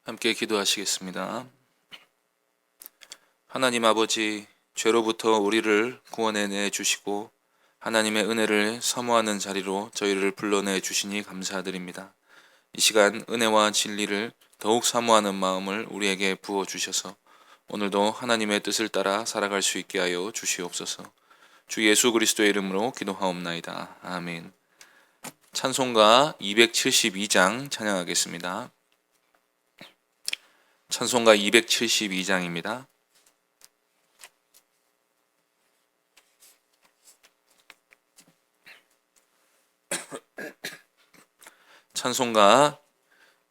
함께 기도하시겠습니다. 하나님 아버지, 죄로부터 우리를 구원해내 주시고 하나님의 은혜를 사모하는 자리로 저희를 불러내 주시니 감사드립니다. 이 시간 은혜와 진리를 더욱 사모하는 마음을 우리에게 부어 주셔서 오늘도 하나님의 뜻을 따라 살아갈 수 있게 하여 주시옵소서. 주 예수 그리스도의 이름으로 기도하옵나이다. 아멘. 찬송가 272장 찬양하겠습니다. 찬송가 272장입니다. 찬송가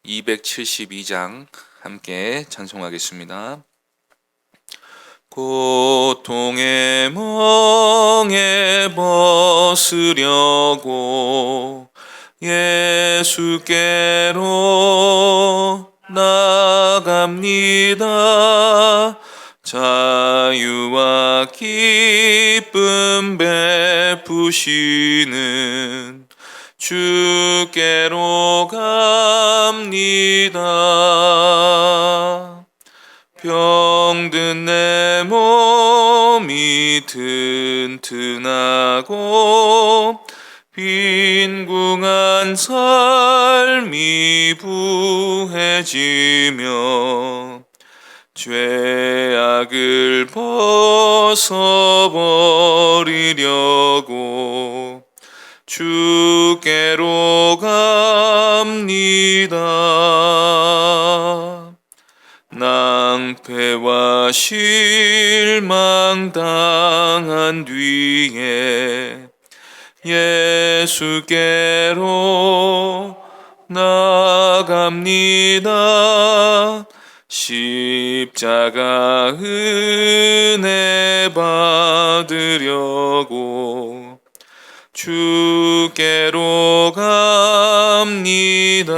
272장 함께 찬송하겠습니다. 고통의 멍에 벗으려고 예수께로 나갑니다. 자유와 기쁨 베푸시는 주께로 갑니다. 병든 내 몸이 튼튼하고 빈궁한 삶이 부해지며 죄악을 벗어버리려고 주께로 갑니다. 낭패와 실망 당한 뒤에 예수께로 나갑니다. 십자가 은혜 받으려고 주께로 갑니다.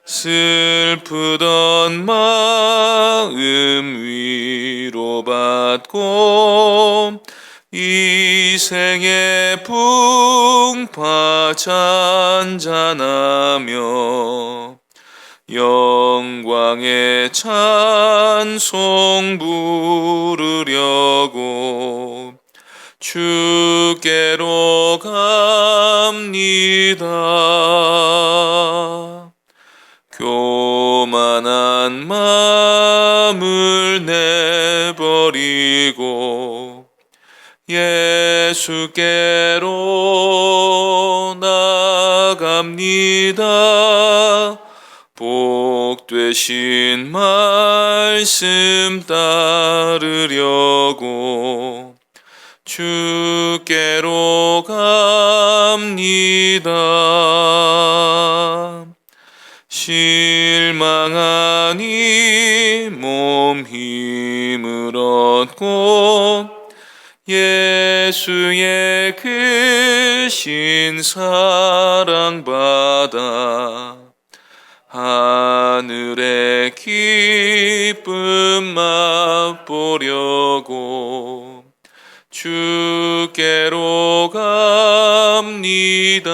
슬프던 마음 위로받고 이 생의 풍파 잔잔하며 영광의 찬송 부르려고 주께로 갑니다. 교만한 마음을 내버리고 예수께로 나갑니다. 복되신 말씀 따르려고 주께로 갑니다. 실망하니 몸 힘을 얻고 예수의 크신 사랑 받아 하늘의 기쁨 맛보려고 주께로 갑니다.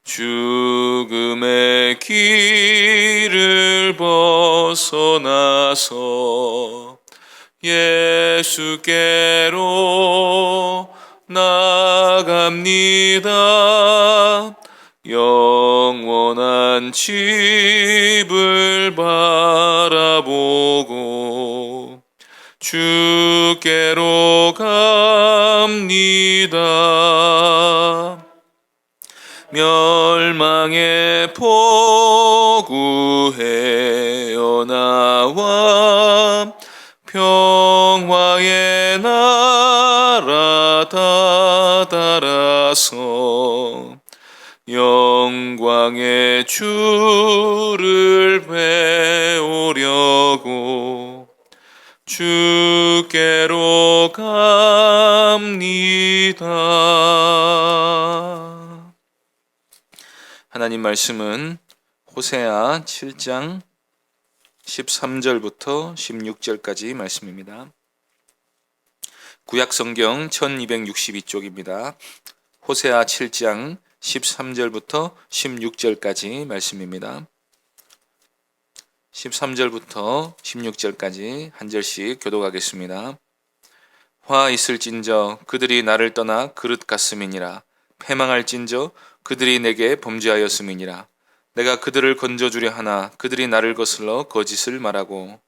죽음의 길을 벗어나서 예수께로 나갑니다. 영원한 집을 바라보고 주께로 갑니다. 멸망의 폭우 헤어나와 평화의 나라 다다라서 영광의 주를 배우려고 주께로 갑니다. 하나님 말씀은 호세아 7장 13절부터 16절까지 말씀입니다. 구약성경 1262쪽입니다. 호세아 7장 13절부터 16절까지 말씀입니다. 13절부터 16절까지 한 절씩 교독하겠습니다. 화 있을진저 그들이 나를 떠나 그릇 같음이니라. 패망할진저 그들이 내게 범죄하였음이니라. 내가 그들을 건져주려 하나 그들이 나를 거슬러 거짓을 말하고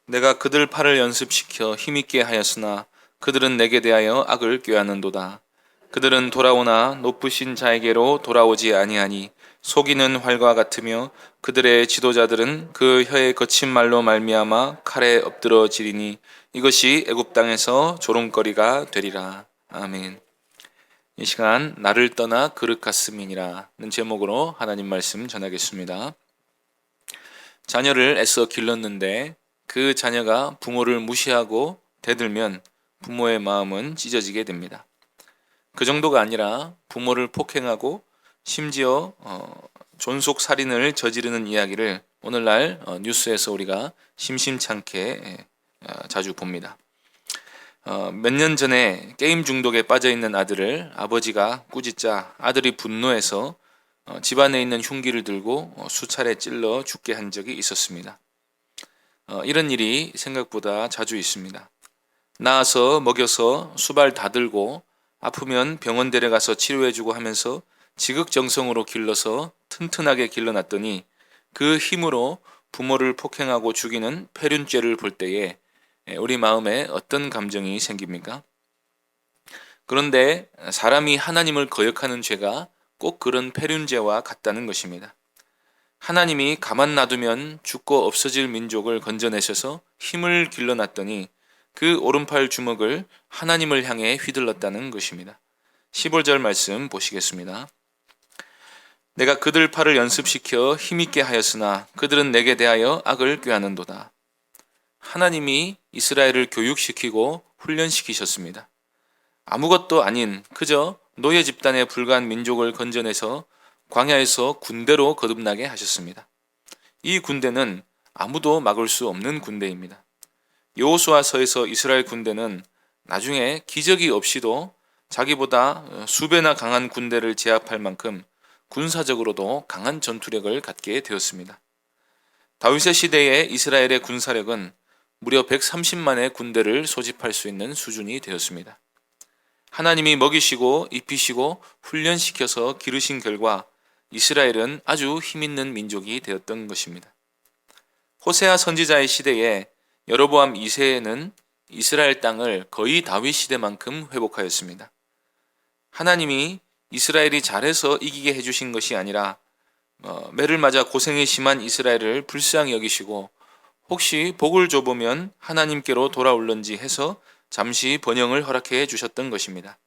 내가 그들 팔을 연습시켜 힘있게 하였으나 그들은 내게 대하여 악을 꾀하는도다. 그들은 돌아오나 높으신 자에게로 돌아오지 아니하니 속이는 활과 같으며 그들의 지도자들은 그 혀의 거친 말로 말미암아 칼에 엎드러지리니 이것이 애굽 땅에서 조롱거리가 되리라. 아멘. 이 시간 나를 떠나 그릇 같음이니라는 제목으로 하나님 말씀 전하겠습니다. 자녀를 애써 길렀는데 그 자녀가 부모를 무시하고 대들면 부모의 마음은 찢어지게 됩니다. 그 정도가 아니라 부모를 폭행하고 심지어 존속 살인을 저지르는 이야기를 오늘날 뉴스에서 우리가 심심찮게 자주 봅니다. 몇 년 전에 게임 중독에 빠져 있는 아들을 아버지가 꾸짖자 아들이 분노해서 집안에 있는 흉기를 들고 수차례 찔러 죽게 한 적이 있었습니다. 이런 일이 생각보다 자주 있습니다. 낳아서 먹여서 수발 다 들고 아프면 병원 데려가서 치료해주고 하면서 지극정성으로 길러서 튼튼하게 길러놨더니 그 힘으로 부모를 폭행하고 죽이는 폐륜죄를 볼 때에 우리 마음에 어떤 감정이 생깁니까? 그런데 사람이 하나님을 거역하는 죄가 꼭 그런 폐륜죄와 같다는 것입니다. 하나님이 가만 놔두면 죽고 없어질 민족을 건져내셔서 힘을 길러놨더니 그 오른팔 주먹을 하나님을 향해 휘둘렀다는 것입니다. 15절 말씀 보시겠습니다. 내가 그들 팔을 연습시켜 힘있게 하였으나 그들은 내게 대하여 악을 꾀하는도다. 하나님이 이스라엘을 교육시키고 훈련시키셨습니다. 아무것도 아닌 그저 노예 집단에 불과한 민족을 건져내서 광야에서 군대로 거듭나게 하셨습니다. 이 군대는 아무도 막을 수 없는 군대입니다. 여호수아서에서 이스라엘 군대는 나중에 기적이 없이도 자기보다 수배나 강한 군대를 제압할 만큼 군사적으로도 강한 전투력을 갖게 되었습니다. 다윗의 시대에 이스라엘의 군사력은 무려 130만의 군대를 소집할 수 있는 수준이 되었습니다. 하나님이 먹이시고 입히시고 훈련시켜서 기르신 결과 이스라엘은 아주 힘있는 민족이 되었던 것입니다. 호세아 선지자의 시대에 여로보암 2세에는 이스라엘 땅을 거의 다윗 시대만큼 회복하였습니다. 하나님이 이스라엘이 잘해서 이기게 해주신 것이 아니라 매를 맞아 고생이 심한 이스라엘을 불쌍히 여기시고 혹시 복을 줘보면 하나님께로 돌아올런지 해서 잠시 번영을 허락해 주셨던 것입니다.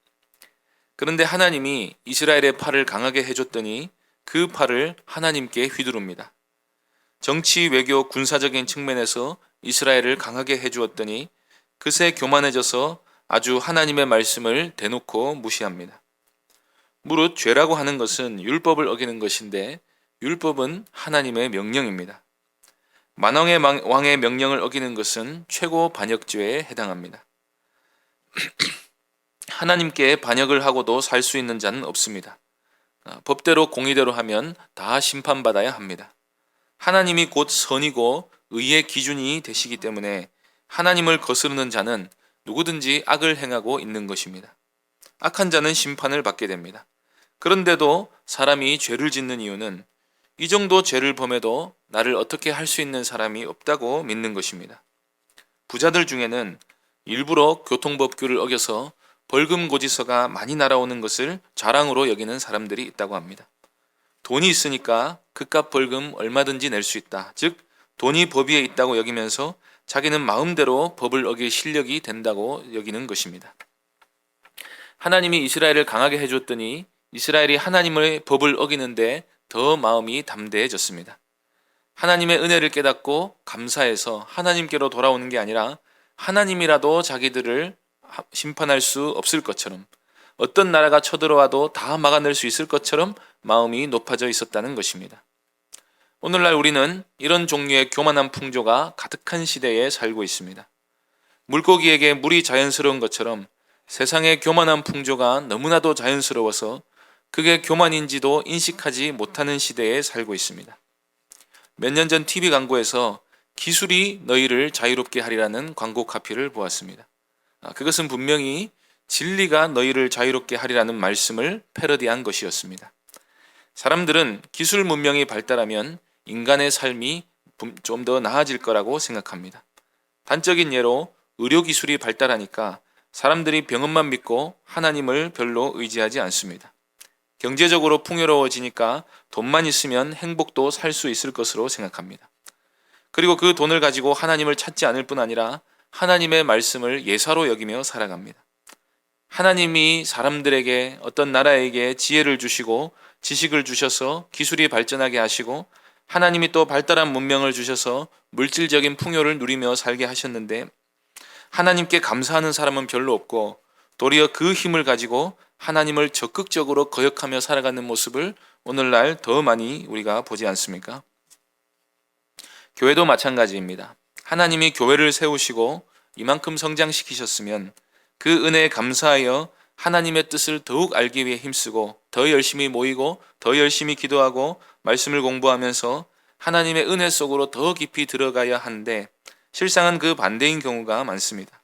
그런데 하나님이 이스라엘의 팔을 강하게 해줬더니 그 팔을 하나님께 휘두릅니다. 정치, 외교, 군사적인 측면에서 이스라엘을 강하게 해주었더니 그새 교만해져서 아주 하나님의 말씀을 대놓고 무시합니다. 무릇 죄라고 하는 것은 율법을 어기는 것인데 율법은 하나님의 명령입니다. 만왕의 왕의 명령을 어기는 것은 최고 반역죄에 해당합니다. 하나님께 반역을 하고도 살 수 있는 자는 없습니다. 법대로 공의대로 하면 다 심판받아야 합니다. 하나님이 곧 선이고 의의 기준이 되시기 때문에 하나님을 거스르는 자는 누구든지 악을 행하고 있는 것입니다. 악한 자는 심판을 받게 됩니다. 그런데도 사람이 죄를 짓는 이유는 이 정도 죄를 범해도 나를 어떻게 할 수 있는 사람이 없다고 믿는 것입니다. 부자들 중에는 일부러 교통법규를 어겨서 벌금 고지서가 많이 날아오는 것을 자랑으로 여기는 사람들이 있다고 합니다. 돈이 있으니까 그깟 벌금 얼마든지 낼 수 있다. 즉 돈이 법 위에 있다고 여기면서 자기는 마음대로 법을 어길 실력이 된다고 여기는 것입니다. 하나님이 이스라엘을 강하게 해줬더니 이스라엘이 하나님의 법을 어기는데 더 마음이 담대해졌습니다. 하나님의 은혜를 깨닫고 감사해서 하나님께로 돌아오는 게 아니라 하나님이라도 자기들을 심판할 수 없을 것처럼 어떤 나라가 쳐들어와도 다 막아낼 수 있을 것처럼 마음이 높아져 있었다는 것입니다. 오늘날 우리는 이런 종류의 교만한 풍조가 가득한 시대에 살고 있습니다. 물고기에게 물이 자연스러운 것처럼 세상의 교만한 풍조가 너무나도 자연스러워서 그게 교만인지도 인식하지 못하는 시대에 살고 있습니다. 몇 년 전 TV 광고에서 기술이 너희를 자유롭게 하리라는 광고 카피를 보았습니다. 그것은 분명히 진리가 너희를 자유롭게 하리라는 말씀을 패러디한 것이었습니다. 사람들은 기술 문명이 발달하면 인간의 삶이 좀 더 나아질 거라고 생각합니다. 단적인 예로 의료기술이 발달하니까 사람들이 병원만 믿고 하나님을 별로 의지하지 않습니다. 경제적으로 풍요로워지니까 돈만 있으면 행복도 살 수 있을 것으로 생각합니다. 그리고 그 돈을 가지고 하나님을 찾지 않을 뿐 아니라 하나님의 말씀을 예사로 여기며 살아갑니다. 하나님이 사람들에게 어떤 나라에게 지혜를 주시고 지식을 주셔서 기술이 발전하게 하시고 하나님이 또 발달한 문명을 주셔서 물질적인 풍요를 누리며 살게 하셨는데 하나님께 감사하는 사람은 별로 없고 도리어 그 힘을 가지고 하나님을 적극적으로 거역하며 살아가는 모습을 오늘날 더 많이 우리가 보지 않습니까? 교회도 마찬가지입니다. 하나님이 교회를 세우시고 이만큼 성장시키셨으면 그 은혜에 감사하여 하나님의 뜻을 더욱 알기 위해 힘쓰고 더 열심히 모이고 더 열심히 기도하고 말씀을 공부하면서 하나님의 은혜 속으로 더 깊이 들어가야 하는데 실상은 그 반대인 경우가 많습니다.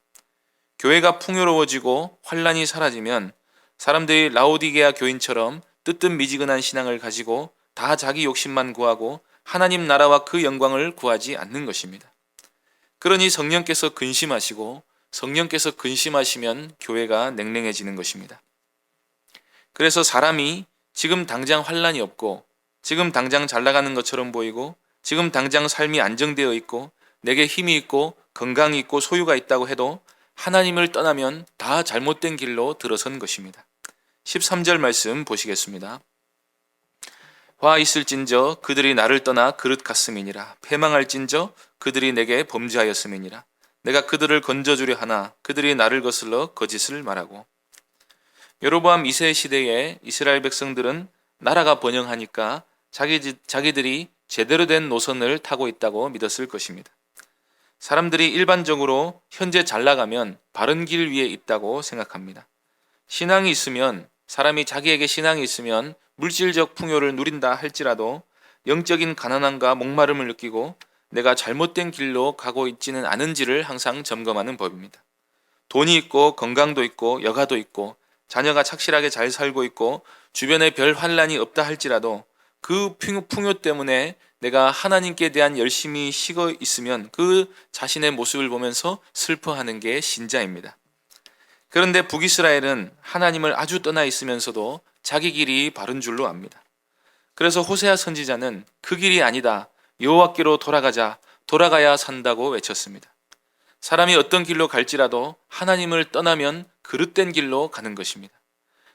교회가 풍요로워지고 환란이 사라지면 사람들이 라오디게아 교인처럼 뜨뜻미지근한 신앙을 가지고 다 자기 욕심만 구하고 하나님 나라와 그 영광을 구하지 않는 것입니다. 그러니 성령께서 근심하시고 성령께서 근심하시면 교회가 냉랭해지는 것입니다. 그래서 사람이 지금 당장 환란이 없고 지금 당장 잘 나가는 것처럼 보이고 지금 당장 삶이 안정되어 있고 내게 힘이 있고 건강이 있고 소유가 있다고 해도 하나님을 떠나면 다 잘못된 길로 들어선 것입니다. 13절 말씀 보시겠습니다. 화 있을진저 그들이 나를 떠나 그릇 같음이니라. 패망할진저 그들이 내게 범죄하였음이니라. 내가 그들을 건져주려 하나 그들이 나를 거슬러 거짓을 말하고. 여로보암 2세 시대에 이스라엘 백성들은 나라가 번영하니까 자기들이 제대로 된 노선을 타고 있다고 믿었을 것입니다. 사람들이 일반적으로 현재 잘 나가면 바른 길 위에 있다고 생각합니다. 신앙이 있으면 사람이 자기에게 신앙이 있으면 물질적 풍요를 누린다 할지라도 영적인 가난함과 목마름을 느끼고 내가 잘못된 길로 가고 있지는 않은지를 항상 점검하는 법입니다. 돈이 있고 건강도 있고 여가도 있고 자녀가 착실하게 잘 살고 있고 주변에 별 환란이 없다 할지라도 그 풍요 때문에 내가 하나님께 대한 열심이 식어 있으면 그 자신의 모습을 보면서 슬퍼하는 게 신자입니다. 그런데 북이스라엘은 하나님을 아주 떠나 있으면서도 자기 길이 바른 줄로 압니다. 그래서 호세아 선지자는 그 길이 아니다. 여호와께로 돌아가자. 돌아가야 산다고 외쳤습니다. 사람이 어떤 길로 갈지라도 하나님을 떠나면 그릇된 길로 가는 것입니다.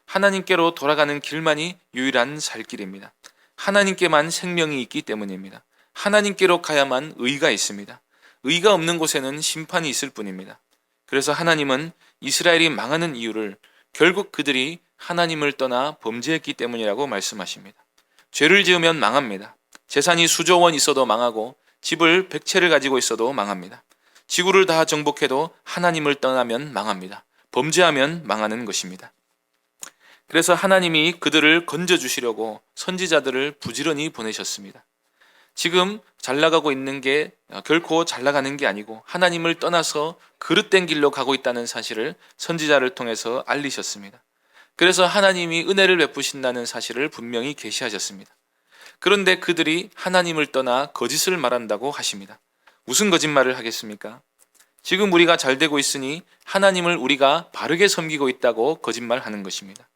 하나님께로 돌아가는 길만이 유일한 살 길입니다. 하나님께만 생명이 있기 때문입니다. 하나님께로 가야만 의가 있습니다. 의가 없는 곳에는 심판이 있을 뿐입니다. 그래서 하나님은 이스라엘이 망하는 이유를 결국 그들이 하나님을 떠나 범죄했기 때문이라고 말씀하십니다. 죄를 지으면 망합니다. 재산이 수조 원 있어도 망하고 집을 100채를 가지고 있어도 망합니다. 지구를 다 정복해도 하나님을 떠나면 망합니다. 범죄하면 망하는 것입니다. 그래서 하나님이 그들을 건져주시려고 선지자들을 부지런히 보내셨습니다. 지금 잘 나가고 있는 게 결코 잘 나가는 게 아니고 하나님을 떠나서 그릇된 길로 가고 있다는 사실을 선지자를 통해서 알리셨습니다. 그래서 하나님이 은혜를 베푸신다는 사실을 분명히 계시하셨습니다. 그런데 그들이 하나님을 떠나 거짓을 말한다고 하십니다. 무슨 거짓말을 하겠습니까? 지금 우리가 잘 되고 있으니 하나님을 우리가 바르게 섬기고 있다고 거짓말하는 것입니다.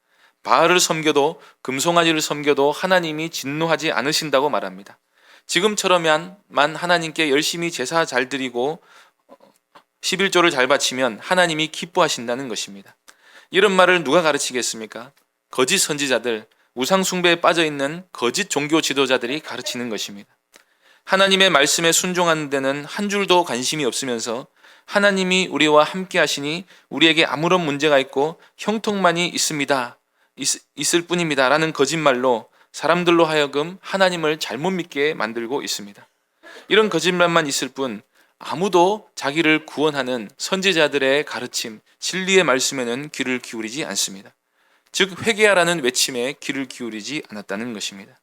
바알을 섬겨도 금송아지를 섬겨도 하나님이 진노하지 않으신다고 말합니다. 지금처럼만 하나님께 열심히 제사 잘 드리고 11조를 잘 바치면 하나님이 기뻐하신다는 것입니다. 이런 말을 누가 가르치겠습니까? 거짓 선지자들, 우상 숭배에 빠져있는 거짓 종교 지도자들이 가르치는 것입니다. 하나님의 말씀에 순종하는 데는 한 줄도 관심이 없으면서 하나님이 우리와 함께 하시니 우리에게 아무런 문제가 있고 형통만이 있을 뿐입니다 라는 거짓말로 사람들로 하여금 하나님을 잘못 믿게 만들고 있습니다. 이런 거짓말만 있을 뿐 아무도 자기를 구원하는 선지자들의 가르침, 진리의 말씀에는 귀를 기울이지 않습니다. 즉 회개하라는 외침에 귀를 기울이지 않았다는 것입니다.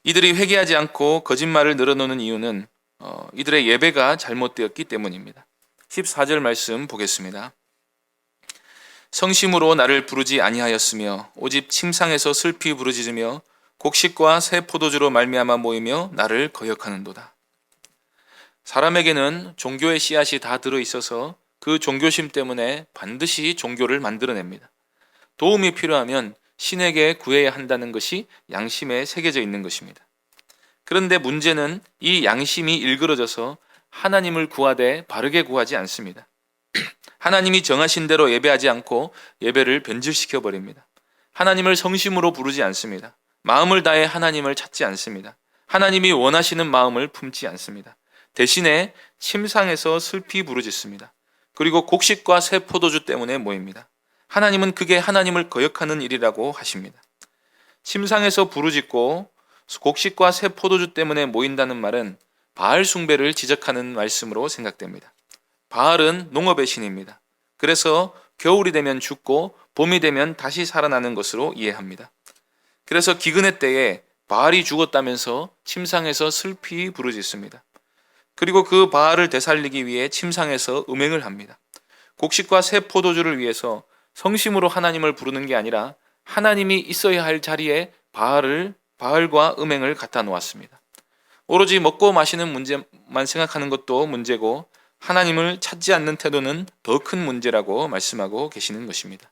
이들이 회개하지 않고 거짓말을 늘어놓는 이유는 이들의 예배가 잘못되었기 때문입니다. 14절 말씀 보겠습니다. 성심으로 나를 부르지 아니하였으며 오직 침상에서 슬피 부르짖으며 곡식과 새 포도주로 말미암아 모이며 나를 거역하는도다. 사람에게는 종교의 씨앗이 다 들어있어서 그 종교심 때문에 반드시 종교를 만들어냅니다. 도움이 필요하면 신에게 구해야 한다는 것이 양심에 새겨져 있는 것입니다. 그런데 문제는 이 양심이 일그러져서 하나님을 구하되 바르게 구하지 않습니다. 하나님이 정하신 대로 예배하지 않고 예배를 변질시켜 버립니다. 하나님을 성심으로 부르지 않습니다. 마음을 다해 하나님을 찾지 않습니다. 하나님이 원하시는 마음을 품지 않습니다. 대신에 침상에서 슬피 부르짖습니다. 그리고 곡식과 새 포도주 때문에 모입니다. 하나님은 그게 하나님을 거역하는 일이라고 하십니다. 침상에서 부르짖고 곡식과 새 포도주 때문에 모인다는 말은 바알 숭배를 지적하는 말씀으로 생각됩니다. 바알은 농업의 신입니다. 그래서 겨울이 되면 죽고 봄이 되면 다시 살아나는 것으로 이해합니다. 그래서 기근의 때에 바알이 죽었다면서 침상에서 슬피 부르짖습니다. 그리고 그 바알을 되살리기 위해 침상에서 음행을 합니다. 곡식과 새 포도주를 위해서 성심으로 하나님을 부르는 게 아니라 하나님이 있어야 할 자리에 바알과 음행을 갖다 놓았습니다. 오로지 먹고 마시는 문제만 생각하는 것도 문제고 하나님을 찾지 않는 태도는 더 큰 문제라고 말씀하고 계시는 것입니다.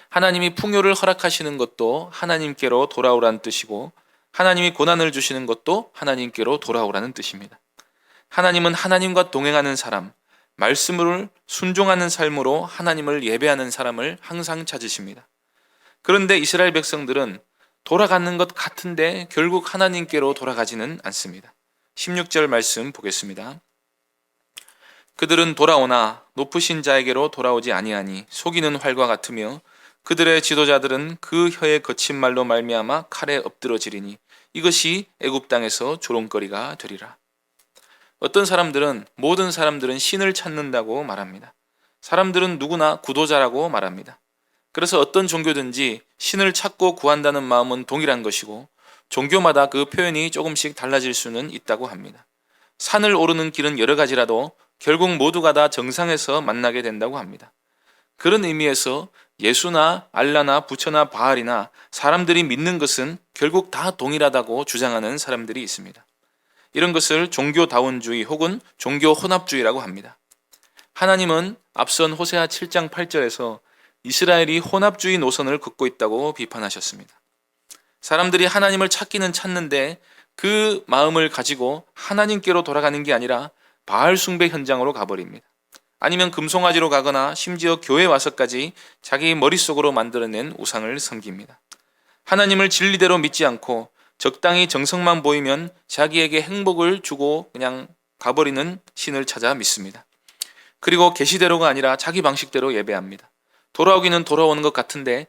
하나님이 풍요를 허락하시는 것도 하나님께로 돌아오라는 뜻이고 하나님이 고난을 주시는 것도 하나님께로 돌아오라는 뜻입니다. 하나님은 하나님과 동행하는 사람, 말씀을 순종하는 삶으로 하나님을 예배하는 사람을 항상 찾으십니다. 그런데 이스라엘 백성들은 돌아가는 것 같은데 결국 하나님께로 돌아가지는 않습니다. 16절 말씀 보겠습니다. 그들은 돌아오나 높으신 자에게로 돌아오지 아니하니 속이는 활과 같으며 그들의 지도자들은 그 혀의 거친 말로 말미암아 칼에 엎드러지리니 이것이 애굽 땅에서 조롱거리가 되리라. 모든 사람들은 신을 찾는다고 말합니다. 사람들은 누구나 구도자라고 말합니다. 그래서 어떤 종교든지 신을 찾고 구한다는 마음은 동일한 것이고 종교마다 그 표현이 조금씩 달라질 수는 있다고 합니다. 산을 오르는 길은 여러 가지라도 결국 모두가 다 정상에서 만나게 된다고 합니다. 그런 의미에서 예수나 알라나 부처나 바알이나 사람들이 믿는 것은 결국 다 동일하다고 주장하는 사람들이 있습니다. 이런 것을 종교다원주의 혹은 종교혼합주의라고 합니다. 하나님은 앞선 호세아 7장 8절에서 이스라엘이 혼합주의 노선을 걷고 있다고 비판하셨습니다. 사람들이 하나님을 찾기는 찾는데 그 마음을 가지고 하나님께로 돌아가는 게 아니라 바알 숭배 현장으로 가버립니다. 아니면 금송아지로 가거나 심지어 교회 와서까지 자기 머릿속으로 만들어낸 우상을 섬깁니다. 하나님을 진리대로 믿지 않고 적당히 정성만 보이면 자기에게 행복을 주고 그냥 가버리는 신을 찾아 믿습니다. 그리고 계시대로가 아니라 자기 방식대로 예배합니다. 돌아오기는 돌아오는 것 같은데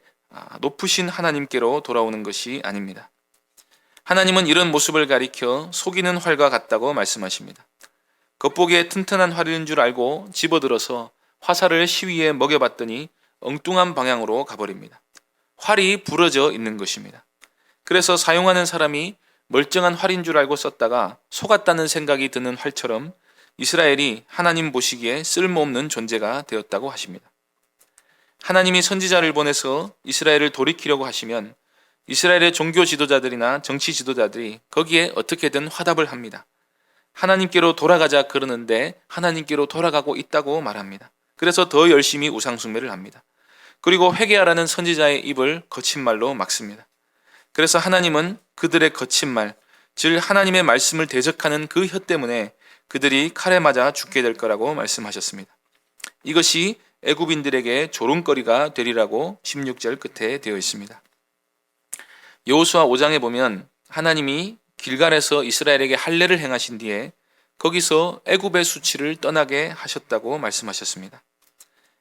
높으신 하나님께로 돌아오는 것이 아닙니다. 하나님은 이런 모습을 가리켜 속이는 활과 같다고 말씀하십니다. 겉보기에 튼튼한 활인 줄 알고 집어들어서 화살을 시위에 먹여봤더니 엉뚱한 방향으로 가버립니다. 활이 부러져 있는 것입니다. 그래서 사용하는 사람이 멀쩡한 활인 줄 알고 썼다가 속았다는 생각이 드는 활처럼 이스라엘이 하나님 보시기에 쓸모없는 존재가 되었다고 하십니다. 하나님이 선지자를 보내서 이스라엘을 돌이키려고 하시면 이스라엘의 종교 지도자들이나 정치 지도자들이 거기에 어떻게든 화답을 합니다. 하나님께로 돌아가자 그러는데 하나님께로 돌아가고 있다고 말합니다. 그래서 더 열심히 우상숭배를 합니다. 그리고 회개하라는 선지자의 입을 거친 말로 막습니다. 그래서 하나님은 그들의 거친 말, 즉 하나님의 말씀을 대적하는 그 혀 때문에 그들이 칼에 맞아 죽게 될 거라고 말씀하셨습니다. 이것이 애굽인들에게 조롱거리가 되리라고 16절 끝에 되어 있습니다. 여호수아 5장에 보면 하나님이 길갈에서 이스라엘에게 할례를 행하신 뒤에 거기서 애굽의 수치를 떠나게 하셨다고 말씀하셨습니다.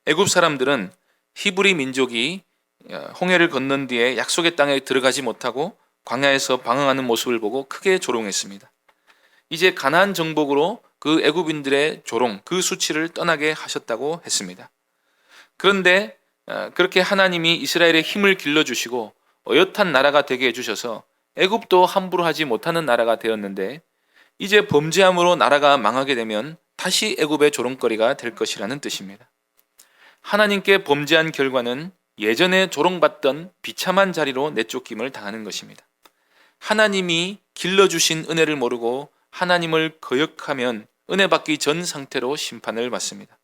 애굽 사람들은 히브리 민족이 홍해를 건넌 뒤에 약속의 땅에 들어가지 못하고 광야에서 방황하는 모습을 보고 크게 조롱했습니다. 이제 가나안 정복으로 그 애굽인들의 조롱, 그 수치를 떠나게 하셨다고 했습니다. 그런데 그렇게 하나님이 이스라엘의 힘을 길러주시고 어엿한 나라가 되게 해주셔서 애굽도 함부로 하지 못하는 나라가 되었는데, 이제 범죄함으로 나라가 망하게 되면 다시 애굽의 조롱거리가 될 것이라는 뜻입니다. 하나님께 범죄한 결과는 예전에 조롱받던 비참한 자리로 내쫓김을 당하는 것입니다. 하나님이 길러주신 은혜를 모르고 하나님을 거역하면 은혜 받기 전 상태로 심판을 받습니다.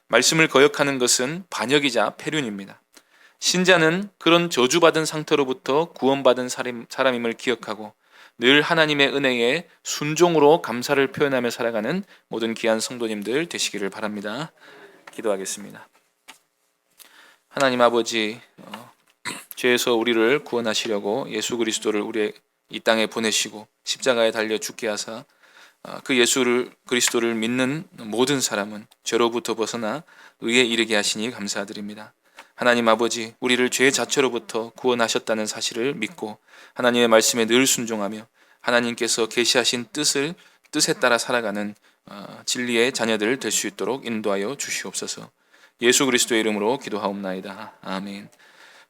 말씀을 거역하는 것은 반역이자 패륜입니다. 신자는 그런 저주받은 상태로부터 구원받은 사람임을 기억하고 늘 하나님의 은혜에 순종으로 감사를 표현하며 살아가는 모든 귀한 성도님들 되시기를 바랍니다. 기도하겠습니다. 하나님 아버지, 죄에서 우리를 구원하시려고 예수 그리스도를 우리의 이 땅에 보내시고 십자가에 달려 죽게 하사 그 예수 그리스도를 믿는 모든 사람은 죄로부터 벗어나 의에 이르게 하시니 감사드립니다. 하나님 아버지, 우리를 죄 자체로부터 구원하셨다는 사실을 믿고 하나님의 말씀에 늘 순종하며 하나님께서 계시하신 뜻에 따라 살아가는 진리의 자녀들 될 수 있도록 인도하여 주시옵소서. 예수 그리스도의 이름으로 기도하옵나이다. 아멘.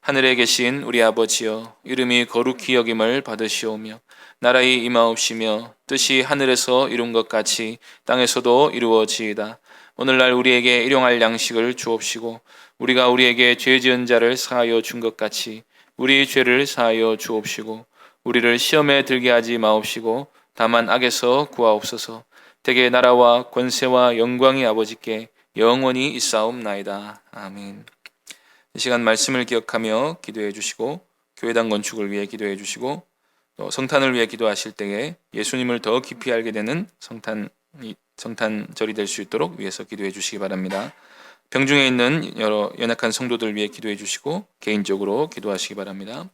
하늘에 계신 우리 아버지여, 이름이 거룩히 여김을 받으시오며 나라의 임하옵시며 뜻이 하늘에서 이룬 것 같이 땅에서도 이루어지이다. 오늘날 우리에게 일용할 양식을 주옵시고 우리가 우리에게 죄 지은 자를 사하여 준 것 같이 우리 죄를 사하여 주옵시고 우리를 시험에 들게 하지 마옵시고 다만 악에서 구하옵소서. 대개 나라와 권세와 영광이 아버지께 영원히 있사옵나이다. 아멘. 이 시간 말씀을 기억하며 기도해 주시고 교회당 건축을 위해 기도해 주시고 또 성탄을 위해 기도하실 때에 예수님을 더 깊이 알게 되는 성탄절이 될 수 있도록 위해서 기도해 주시기 바랍니다. 병중에 있는 여러 연약한 성도들 위해 기도해 주시고 개인적으로 기도하시기 바랍니다.